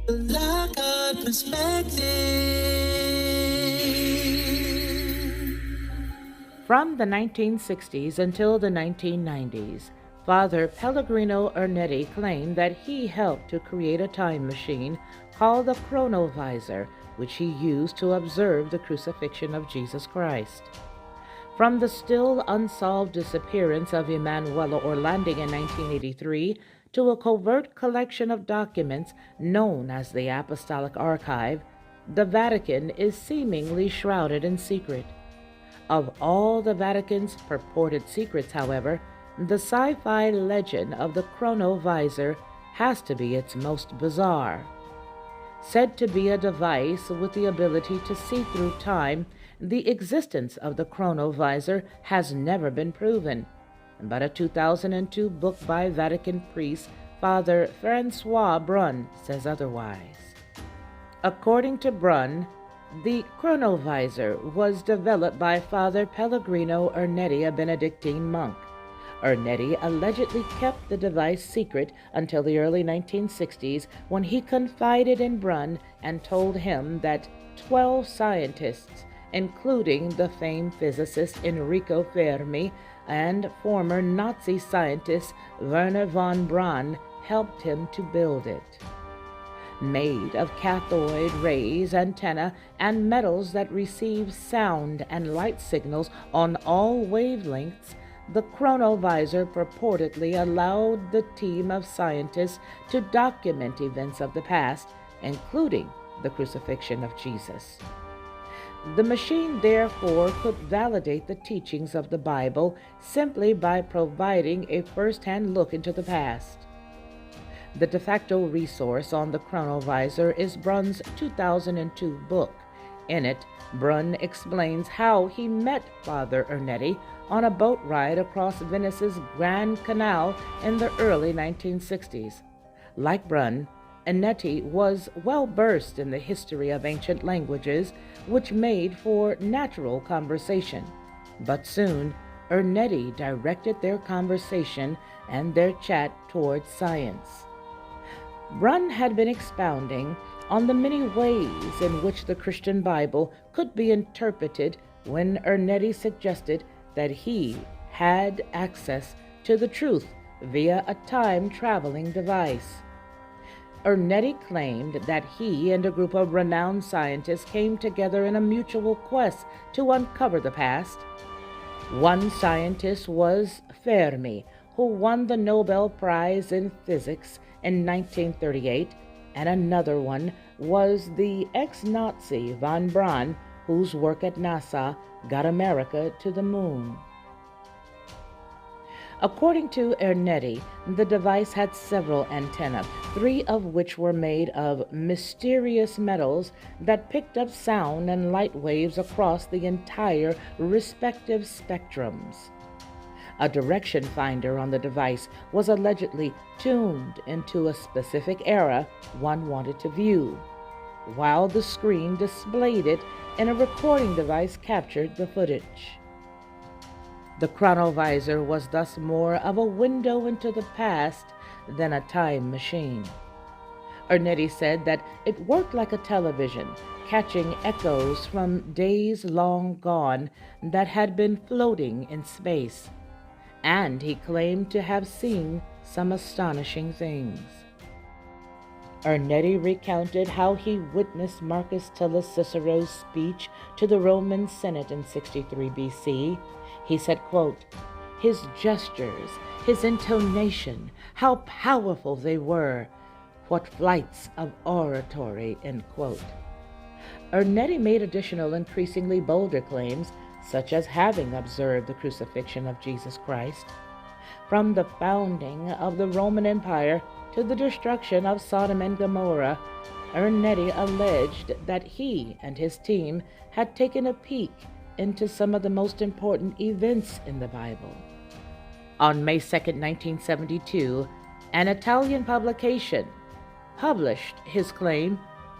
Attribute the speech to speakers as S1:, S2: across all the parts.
S1: Black God perspective.
S2: From the 1960s until the 1990s, Father Pellegrino Ernetti claimed that he helped to create a time machine called the Chronovisor, which he used to observe the crucifixion of Jesus Christ. From the still unsolved disappearance of Emanuela Orlandi in 1983 to a covert collection of documents known as the Apostolic Archive, the Vatican is seemingly shrouded in secret. Of all the Vatican's purported secrets, however, the sci-fi legend of the Chronovisor has to be its most bizarre. Said to be a device with the ability to see through time, the existence of the Chronovisor has never been proven, but a 2002 book by Vatican priest Father Francois Brun says otherwise. According to Brun, the Chronovisor was developed by Father Pellegrino Ernetti, a Benedictine monk. Ernetti allegedly kept the device secret until the early 1960s when he confided in Brun and told him that 12 scientists, including the famed physicist Enrico Fermi and former Nazi scientist Werner von Braun, helped him to build it. Made of cathode rays, antenna, and metals that receive sound and light signals on all wavelengths, the Chronovisor purportedly allowed the team of scientists to document events of the past, including the crucifixion of Jesus. The machine therefore could validate the teachings of the Bible simply by providing a first-hand look into the past. The de facto resource on the Chronovisor is Brun's 2002 book. In it, Brun explains how he met Father Ernetti on a boat ride across Venice's Grand Canal in the early 1960s. Like Brun, Ernetti was well versed in the history of ancient languages, which made for natural conversation. But soon, Ernetti directed their conversation and their chat towards science. Brun had been expounding on the many ways in which the Christian Bible could be interpreted when Ernetti suggested that he had access to the truth via a time-traveling device. Ernetti claimed that he and a group of renowned scientists came together in a mutual quest to uncover the past. One scientist was Fermi, who won the Nobel Prize in Physics in 1938, and another one was the ex-Nazi von Braun, whose work at NASA got America to the moon. According to Ernetti, the device had several antennae, 3 of which were made of mysterious metals that picked up sound and light waves across the entire respective spectrums. A direction finder on the device was allegedly tuned into a specific era one wanted to view, while the screen displayed it and a recording device captured the footage. The Chronovisor was thus more of a window into the past than a time machine. Ernetti said that it worked like a television, catching echoes from days long gone that had been floating in space, and he claimed to have seen some astonishing things. Ernetti recounted how he witnessed Marcus Tullius Cicero's speech to the Roman Senate in 63 BC. He said, quote, "His gestures, his intonation, how powerful they were, what flights of oratory," end quote. Ernetti made additional increasingly bolder claims, such as having observed the crucifixion of Jesus Christ. From the founding of the Roman Empire to the destruction of Sodom and Gomorrah, Ernetti alleged that he and his team had taken a peek into some of the most important events in the Bible. On May 2, 1972, an Italian publication published his claim,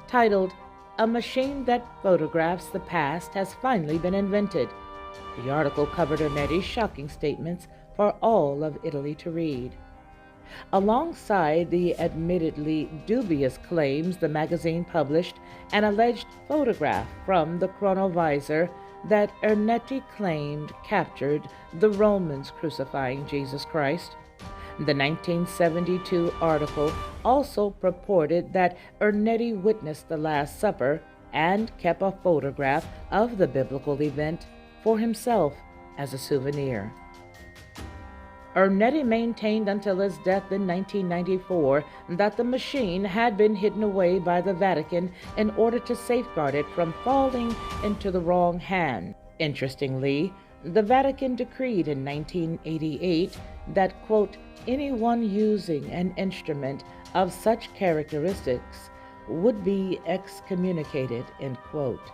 S2: titled, "A Machine That Photographs the Past Has Finally Been Invented." The article covered Ernetti's shocking statements for all of Italy to read. Alongside the admittedly dubious claims, the magazine published an alleged photograph from the Chronovisor that Ernetti claimed captured the Romans crucifying Jesus Christ. The 1972 article also purported that Ernetti witnessed the Last Supper and kept a photograph of the biblical event for himself as a souvenir. Ernetti maintained until his death in 1994 that the machine had been hidden away by the Vatican in order to safeguard it from falling into the wrong hand. Interestingly, the Vatican decreed in 1988 that, quote, anyone using an instrument of such characteristics would be excommunicated, end quote.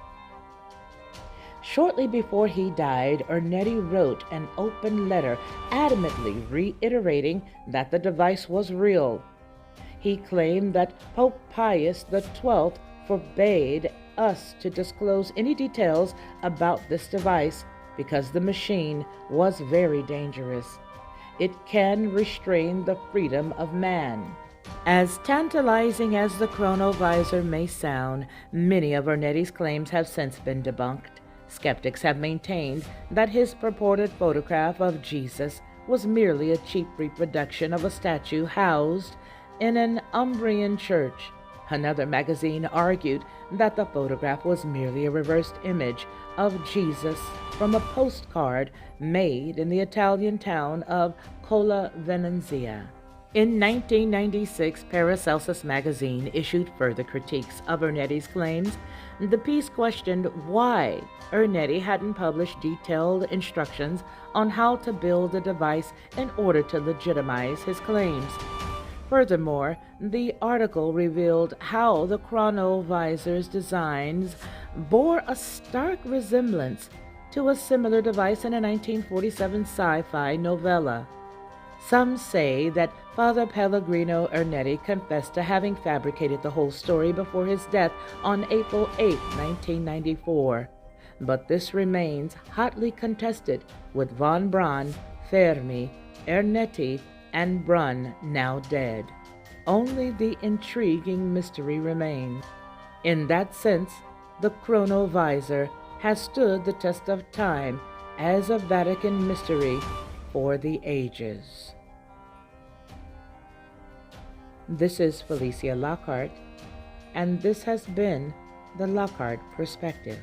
S2: Shortly before he died, Ernetti wrote an open letter adamantly reiterating that the device was real. He claimed that Pope Pius XII forbade us to disclose any details about this device because the machine was very dangerous. It can restrain the freedom of man. As tantalizing as the Chronovisor may sound, many of Ernetti's claims have since been debunked. Skeptics have maintained that his purported photograph of Jesus was merely a cheap reproduction of a statue housed in an Umbrian church. Another magazine argued that the photograph was merely a reversed image of Jesus from a postcard made in the Italian town of Colla Venezia. In 1996, Paracelsus magazine issued further critiques of Ernetti's claims. The piece questioned why Ernetti hadn't published detailed instructions on how to build a device in order to legitimize his claims. Furthermore, the article revealed how the Chronovisor's designs bore a stark resemblance to a similar device in a 1947 sci-fi novella. Some say that Father Pellegrino Ernetti confessed to having fabricated the whole story before his death on April 8, 1994. But this remains hotly contested, with von Braun, Fermi, Ernetti, and Brunn now dead. Only the intriguing mystery remains. In that sense, the Chronovisor has stood the test of time as a Vatican mystery for the ages. This is Felicia Lockhart, and this has been the Lockhart Perspective.